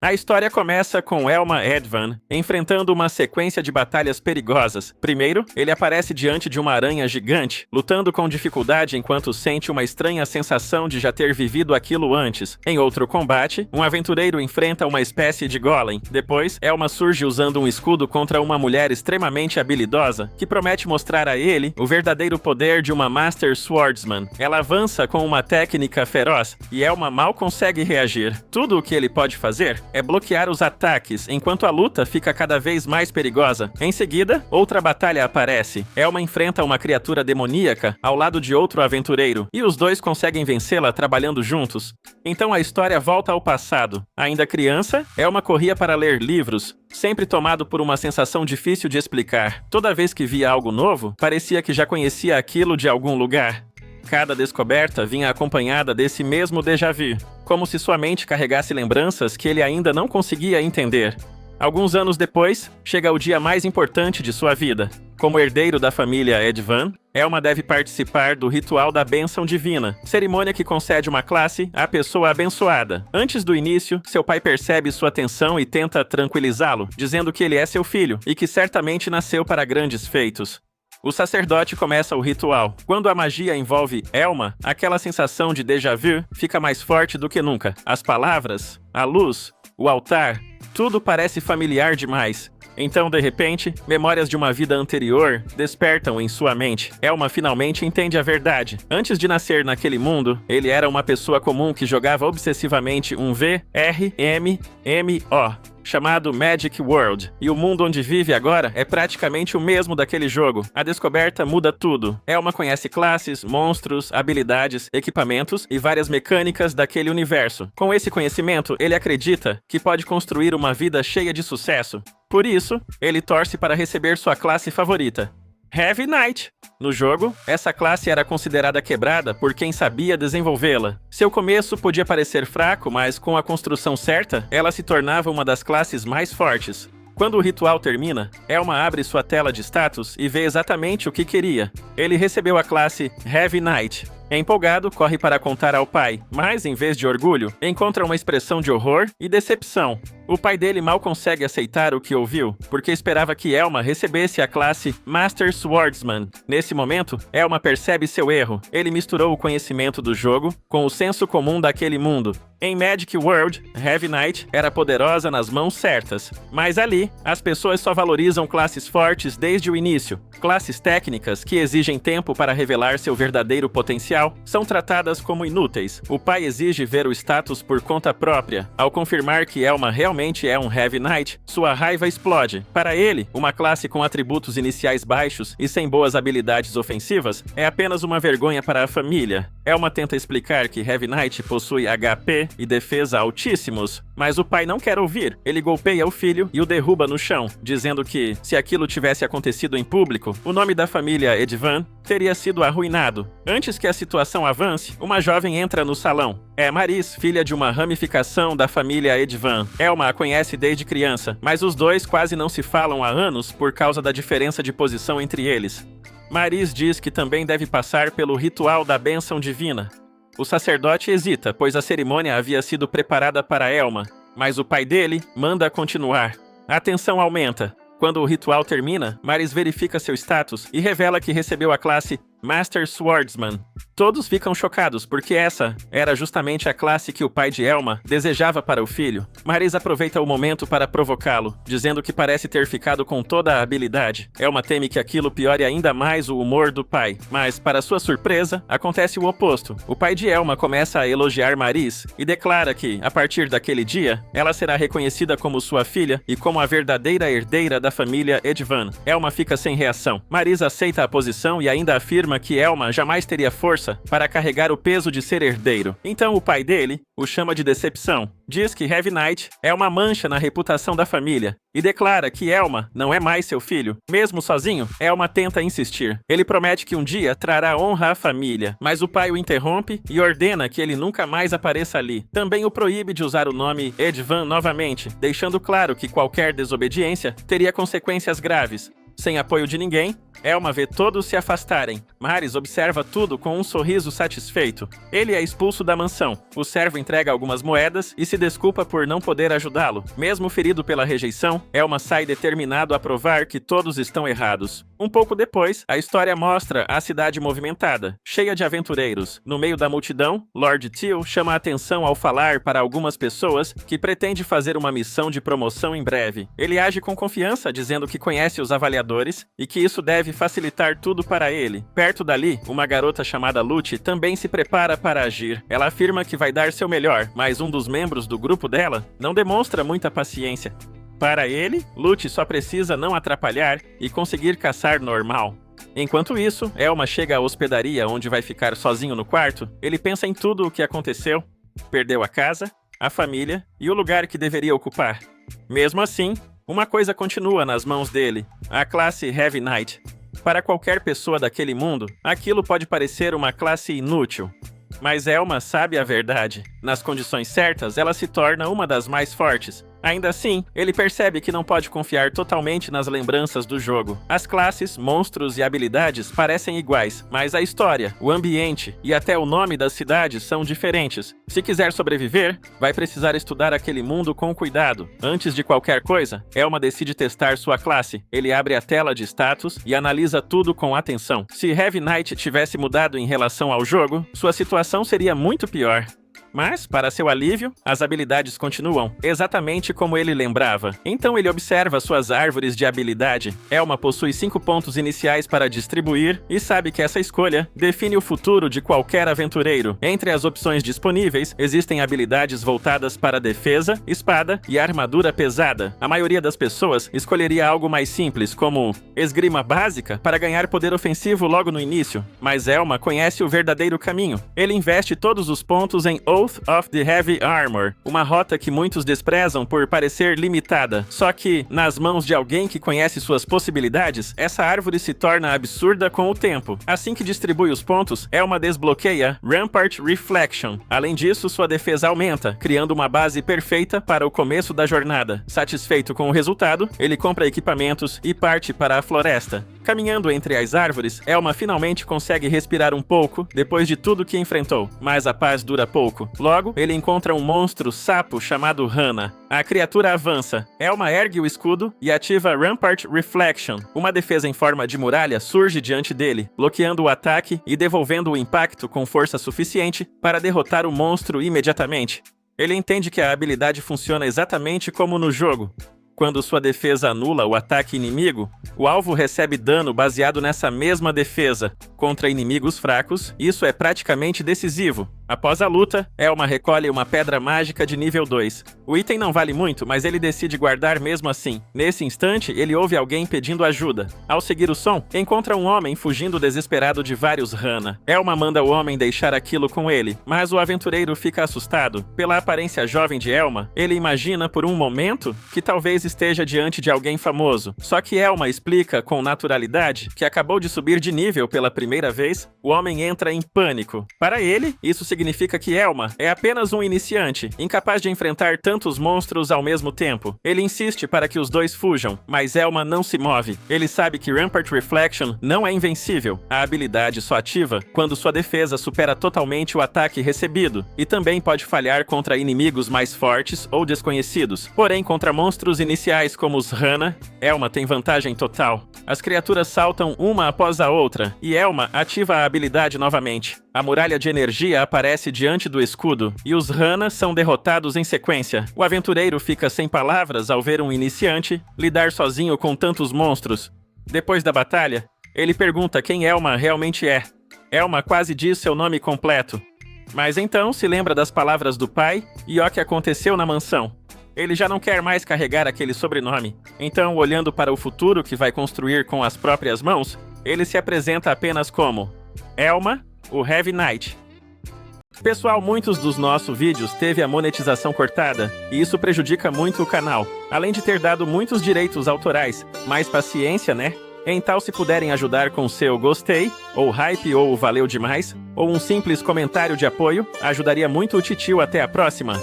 A história começa com Elma Edvan enfrentando uma sequência de batalhas perigosas. Primeiro, ele aparece diante de uma aranha gigante, lutando com dificuldade enquanto sente uma estranha sensação de já ter vivido aquilo antes. Em outro combate, um aventureiro enfrenta uma espécie de golem. Depois, Elma surge usando um escudo contra uma mulher extremamente habilidosa, que promete mostrar a ele o verdadeiro poder de uma Master Swordsman. Ela avança com uma técnica feroz, e Elma mal consegue reagir. Tudo o que ele pode fazer é bloquear os ataques, enquanto a luta fica cada vez mais perigosa. Em seguida, outra batalha aparece. Elma enfrenta uma criatura demoníaca ao lado de outro aventureiro, e os dois conseguem vencê-la trabalhando juntos. Então a história volta ao passado. Ainda criança, Elma corria para ler livros, sempre tomado por uma sensação difícil de explicar. Toda vez que via algo novo, parecia que já conhecia aquilo de algum lugar. Cada descoberta vinha acompanhada desse mesmo déjà vu, como se sua mente carregasse lembranças que ele ainda não conseguia entender. Alguns anos depois, chega o dia mais importante de sua vida. Como herdeiro da família Edvan, Elma deve participar do ritual da bênção divina, cerimônia que concede uma classe à pessoa abençoada. Antes do início, seu pai percebe sua tensão e tenta tranquilizá-lo, dizendo que ele é seu filho e que certamente nasceu para grandes feitos. O sacerdote começa o ritual. Quando a magia envolve Elma, aquela sensação de déjà vu fica mais forte do que nunca. As palavras, a luz, o altar, tudo parece familiar demais. Então, de repente, memórias de uma vida anterior despertam em sua mente. Elma finalmente entende a verdade. Antes de nascer naquele mundo, ele era uma pessoa comum que jogava obsessivamente um VRMMO, chamado Magic World, e o mundo onde vive agora é praticamente o mesmo daquele jogo. A descoberta muda tudo. Elma conhece classes, monstros, habilidades, equipamentos e várias mecânicas daquele universo. Com esse conhecimento, ele acredita que pode construir uma vida cheia de sucesso. Por isso, ele torce para receber sua classe favorita, Heavy Knight. No jogo, essa classe era considerada quebrada por quem sabia desenvolvê-la. Seu começo podia parecer fraco, mas com a construção certa, ela se tornava uma das classes mais fortes. Quando o ritual termina, Elma abre sua tela de status e vê exatamente o que queria. Ele recebeu a classe Heavy Knight. Empolgado, corre para contar ao pai, mas, em vez de orgulho, encontra uma expressão de horror e decepção. O pai dele mal consegue aceitar o que ouviu, porque esperava que Elma recebesse a classe Master Swordsman. Nesse momento, Elma percebe seu erro. Ele misturou o conhecimento do jogo com o senso comum daquele mundo. Em Magic World, Heavy Knight era poderosa nas mãos certas, mas ali, as pessoas só valorizam classes fortes desde o início. Classes técnicas que exigem tempo para revelar seu verdadeiro potencial são tratadas como inúteis. O pai exige ver o status por conta própria. Ao confirmar que Elma realmente é um Heavy Knight, sua raiva explode. Para ele, uma classe com atributos iniciais baixos e sem boas habilidades ofensivas é apenas uma vergonha para a família. Elma tenta explicar que Heavy Knight possui HP e defesa altíssimos, mas o pai não quer ouvir. Ele golpeia o filho e o derruba no chão, dizendo que, se aquilo tivesse acontecido em público, o nome da família Edvan teria sido arruinado. Antes que a situação avance, uma jovem entra no salão. É Maris, filha de uma ramificação da família Edvan. Elma a conhece desde criança, mas os dois quase não se falam há anos por causa da diferença de posição entre eles. Maris diz que também deve passar pelo ritual da bênção divina. O sacerdote hesita, pois a cerimônia havia sido preparada para Elma, mas o pai dele manda continuar. A tensão aumenta. Quando o ritual termina, Maris verifica seu status e revela que recebeu a classe Master Swordsman. Todos ficam chocados, porque essa era justamente a classe que o pai de Elma desejava para o filho. Maris aproveita o momento para provocá-lo, dizendo que parece ter ficado com toda a habilidade. Elma teme que aquilo piore ainda mais o humor do pai, mas, para sua surpresa, acontece o oposto. O pai de Elma começa a elogiar Maris e declara que, a partir daquele dia, ela será reconhecida como sua filha e como a verdadeira herdeira da família Edvan. Elma fica sem reação. Maris aceita a posição e ainda afirma que Elma jamais teria força para carregar o peso de ser herdeiro. Então o pai dele o chama de decepção. Diz que Heavy Knight é uma mancha na reputação da família e declara que Elma não é mais seu filho. Mesmo sozinho, Elma tenta insistir. Ele promete que um dia trará honra à família, mas o pai o interrompe e ordena que ele nunca mais apareça ali. Também o proíbe de usar o nome Edvan novamente, deixando claro que qualquer desobediência teria consequências graves. Sem apoio de ninguém, Elma vê todos se afastarem. Maris observa tudo com um sorriso satisfeito. Ele é expulso da mansão. O servo entrega algumas moedas e se desculpa por não poder ajudá-lo. Mesmo ferido pela rejeição, Elma sai determinado a provar que todos estão errados. Um pouco depois, a história mostra a cidade movimentada, cheia de aventureiros. No meio da multidão, Lord Teal chama a atenção ao falar para algumas pessoas que pretende fazer uma missão de promoção em breve. Ele age com confiança, dizendo que conhece os avaliadores e que isso deve facilitar tudo para ele. Perto dali, uma garota chamada Lute também se prepara para agir. Ela afirma que vai dar seu melhor, mas um dos membros do grupo dela não demonstra muita paciência. Para ele, Lute só precisa não atrapalhar e conseguir caçar normal. Enquanto isso, Elma chega à hospedaria onde vai ficar sozinho no quarto. Ele pensa em tudo o que aconteceu. Perdeu a casa, a família e o lugar que deveria ocupar. Mesmo assim, uma coisa continua nas mãos dele: a classe Heavy Knight. Para qualquer pessoa daquele mundo, aquilo pode parecer uma classe inútil. Mas Elma sabe a verdade. Nas condições certas, ela se torna uma das mais fortes. Ainda assim, ele percebe que não pode confiar totalmente nas lembranças do jogo. As classes, monstros e habilidades parecem iguais, mas a história, o ambiente e até o nome das cidades são diferentes. Se quiser sobreviver, vai precisar estudar aquele mundo com cuidado. Antes de qualquer coisa, Elma decide testar sua classe. Ele abre a tela de status e analisa tudo com atenção. Se Heavy Knight tivesse mudado em relação ao jogo, sua situação seria muito pior. Mas, para seu alívio, as habilidades continuam, exatamente como ele lembrava. Então ele observa suas árvores de habilidade. Elma possui 5 pontos iniciais para distribuir e sabe que essa escolha define o futuro de qualquer aventureiro. Entre as opções disponíveis, existem habilidades voltadas para defesa, espada e armadura pesada. A maioria das pessoas escolheria algo mais simples, como esgrima básica, para ganhar poder ofensivo logo no início. Mas Elma conhece o verdadeiro caminho. Ele investe todos os pontos em Oath of the Heavy Armor, uma rota que muitos desprezam por parecer limitada. Só que, nas mãos de alguém que conhece suas possibilidades, essa árvore se torna absurda com o tempo. Assim que distribui os pontos, Elma desbloqueia Rampart Reflection. Além disso, sua defesa aumenta, criando uma base perfeita para o começo da jornada. Satisfeito com o resultado, ele compra equipamentos e parte para a floresta. Caminhando entre as árvores, Elma finalmente consegue respirar um pouco depois de tudo que enfrentou, mas a paz dura pouco. Logo, ele encontra um monstro sapo chamado Hannah. A criatura avança. Elma ergue o escudo e ativa Rampart Reflection. Uma defesa em forma de muralha surge diante dele, bloqueando o ataque e devolvendo o impacto com força suficiente para derrotar o monstro imediatamente. Ele entende que a habilidade funciona exatamente como no jogo. Quando sua defesa anula o ataque inimigo, o alvo recebe dano baseado nessa mesma defesa. Contra inimigos fracos, isso é praticamente decisivo. Após a luta, Elma recolhe uma pedra mágica de nível 2. O item não vale muito, mas ele decide guardar mesmo assim. Nesse instante, ele ouve alguém pedindo ajuda. Ao seguir o som, encontra um homem fugindo desesperado de vários Hannah. Elma manda o homem deixar aquilo com ele, mas o aventureiro fica assustado. Pela aparência jovem de Elma, ele imagina por um momento que talvez esteja diante de alguém famoso. Só que Elma explica com naturalidade que acabou de subir de nível pela primeira vez. O homem entra em pânico. Para ele, isso significa que Elma é apenas um iniciante, incapaz de enfrentar tantos monstros ao mesmo tempo. Ele insiste para que os dois fujam, mas Elma não se move. Ele sabe que Rampart Reflection não é invencível. A habilidade só ativa quando sua defesa supera totalmente o ataque recebido, e também pode falhar contra inimigos mais fortes ou desconhecidos. Porém, contra monstros iniciais como os Hannah, Elma tem vantagem total. As criaturas saltam uma após a outra, e Elma ativa a habilidade novamente. A muralha de energia aparece diante do escudo, e os Hannah são derrotados em sequência. O aventureiro fica sem palavras ao ver um iniciante lidar sozinho com tantos monstros. Depois da batalha, ele pergunta quem Elma realmente é. Elma quase diz seu nome completo. Mas então se lembra das palavras do pai e o que aconteceu na mansão. Ele já não quer mais carregar aquele sobrenome. Então, olhando para o futuro que vai construir com as próprias mãos, ele se apresenta apenas como Elma, o Heavy Knight. Pessoal, muitos dos nossos vídeos teve a monetização cortada, e isso prejudica muito o canal, além de ter dado muitos direitos autorais. Mais paciência, né? Então, se puderem ajudar com seu gostei, ou hype, ou valeu demais, ou um simples comentário de apoio, ajudaria muito o titio. Até a próxima!